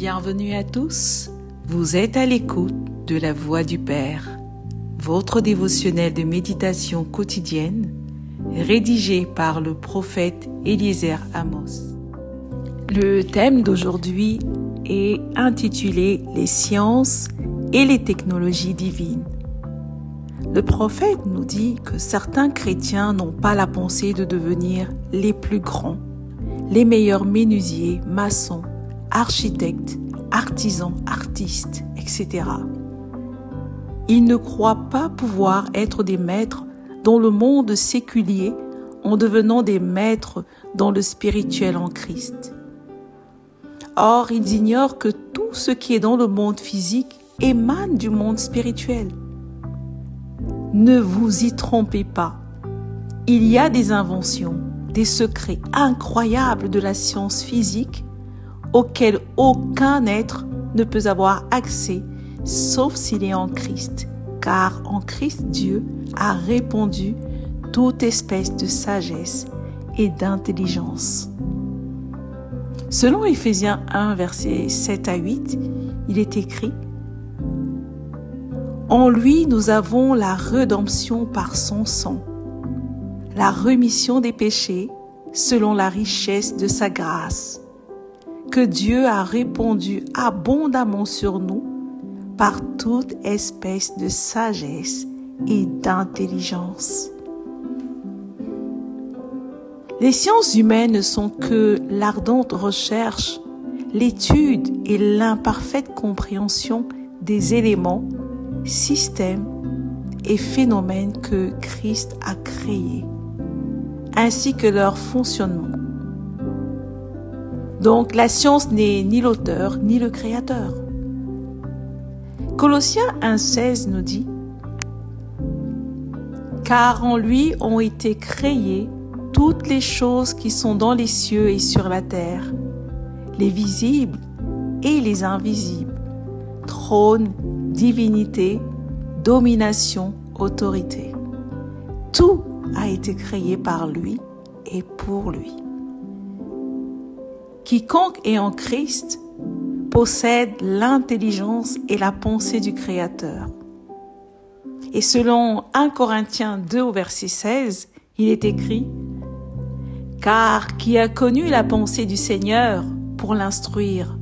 Bienvenue à tous, vous êtes à l'écoute de la Voix du Père, votre dévotionnel de méditation quotidienne, rédigé par le prophète Eliezer Amos. Le thème d'aujourd'hui est intitulé « Les sciences et les technologies divines ». Le prophète nous dit que certains chrétiens n'ont pas la pensée de devenir les plus grands, les meilleurs menuisiers, maçons, architectes, artisans, artistes, etc. Ils ne croient pas pouvoir être des maîtres dans le monde séculier en devenant des maîtres dans le spirituel en Christ. Or, ils ignorent que tout ce qui est dans le monde physique émane du monde spirituel. Ne vous y trompez pas. Il y a des inventions, des secrets incroyables de la science physique auxquels aucun être ne peut avoir accès, sauf s'il est en Christ, car en Christ, Dieu a répandu toute espèce de sagesse et d'intelligence. Selon Éphésiens 1, versets 7 à 8, il est écrit « En lui, nous avons la rédemption par son sang, la rémission des péchés selon la richesse de sa grâce, que Dieu a répandu abondamment sur nous par toute espèce de sagesse et d'intelligence. » Les sciences humaines ne sont que l'ardente recherche, l'étude et l'imparfaite compréhension des éléments, systèmes et phénomènes que Christ a créés, ainsi que leur fonctionnement. Donc, la science n'est ni l'auteur ni le créateur. Colossiens 1,16 nous dit « Car en lui ont été créées toutes les choses qui sont dans les cieux et sur la terre, les visibles et les invisibles, trône, divinité, domination, autorité. Tout a été créé par lui et pour lui. Quiconque est en Christ possède l'intelligence et la pensée du Créateur. » Et selon 1 Corinthiens 2 au verset 16, il est écrit « Car qui a connu la pensée du Seigneur pour l'instruire?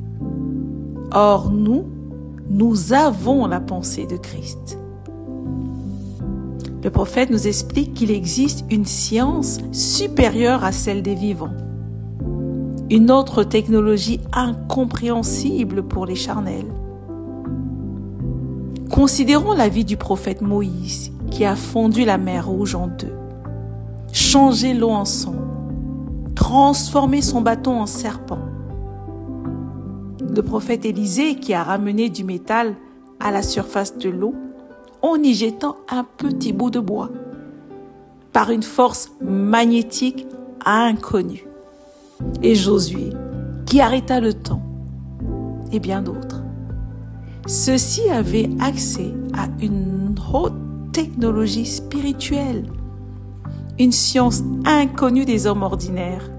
Or nous avons la pensée de Christ. » Le prophète nous explique qu'il existe une science supérieure à celle des vivants, une autre technologie incompréhensible pour les charnels. Considérons la vie du prophète Moïse qui a fondu la mer Rouge en deux, changé l'eau en sang, transformé son bâton en serpent. Le prophète Élisée qui a ramené du métal à la surface de l'eau en y jetant un petit bout de bois par une force magnétique inconnue. Et Josué qui arrêta le temps et bien d'autres. Ceux-ci avaient accès à une haute technologie spirituelle, une science inconnue des hommes ordinaires.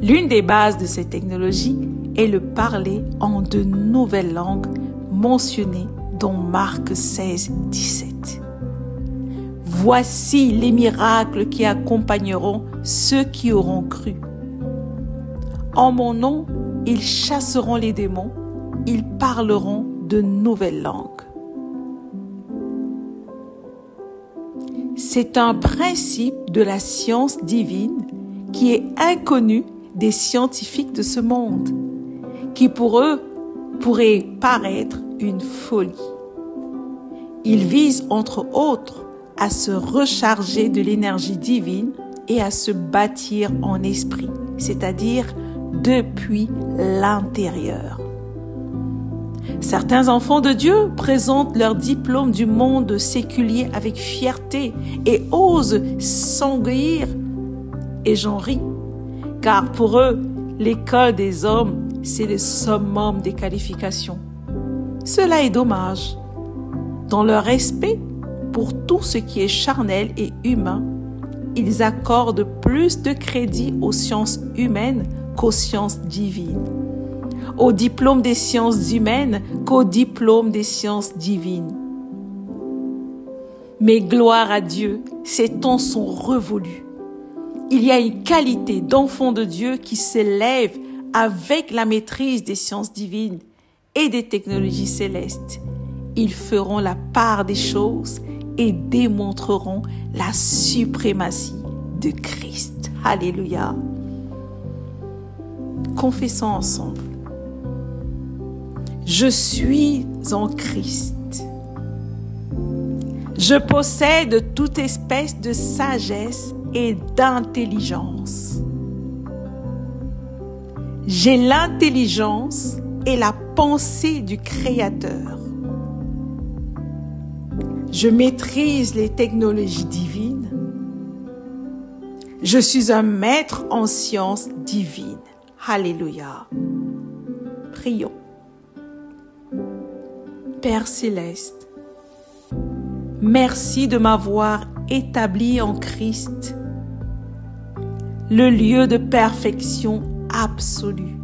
L'une des bases de cette technologie est le parler en de nouvelles langues mentionnées dans Marc 16, 17. « Voici les miracles qui accompagneront ceux qui auront cru. En mon nom, ils chasseront les démons, ils parleront de nouvelles langues. » C'est un principe de la science divine qui est inconnu des scientifiques de ce monde, qui pour eux pourrait paraître une folie. Ils visent entre autres à se recharger de l'énergie divine et à se bâtir en esprit, c'est-à-dire depuis l'intérieur. Certains enfants de Dieu présentent leur diplôme du monde séculier avec fierté et osent s'enorgueillir. Et j'en ris, car pour eux, l'école des hommes, c'est le summum des qualifications. Cela est dommage. Dans leur respect pour tout ce qui est charnel et humain, ils accordent plus de crédit aux sciences humaines qu'aux sciences divines. au diplôme des sciences humaines qu'au diplôme des sciences divines. Mais gloire à Dieu, ces temps sont révolus. Il y a une qualité d'enfant de Dieu qui s'élève avec la maîtrise des sciences divines et des technologies célestes. Ils feront la part des choses et démontreront la suprématie de Christ. Alléluia. Confessons ensemble. Je suis en Christ. Je possède toute espèce de sagesse et d'intelligence. J'ai l'intelligence et la pensée du Créateur. Je maîtrise les technologies divines. Je suis un maître en sciences divines. Alléluia. Prions. Père céleste, merci de m'avoir établi en Christ, le lieu de perfection absolue.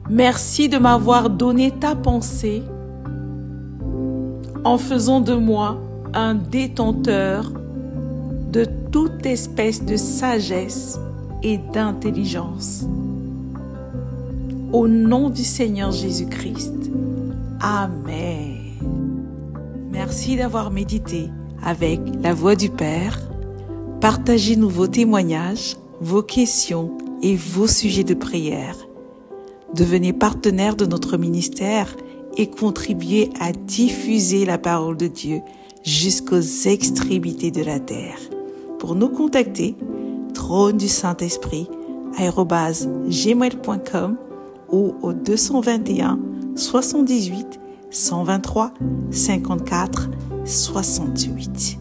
Merci de m'avoir donné ta pensée en faisant de moi un détenteur de toute espèce de sagesse et d'intelligence. Au nom du Seigneur Jésus-Christ. Amen. Merci d'avoir médité avec la Voix du Père. Partagez-nous vos témoignages, vos questions et vos sujets de prière. Devenez partenaire de notre ministère et contribuez à diffuser la parole de Dieu jusqu'aux extrémités de la terre. Pour nous contacter, trône du Saint-Esprit @gmail.com ou au 221 78 123 54 68.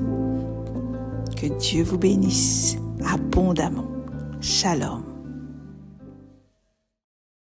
Que Dieu vous bénisse abondamment. Shalom.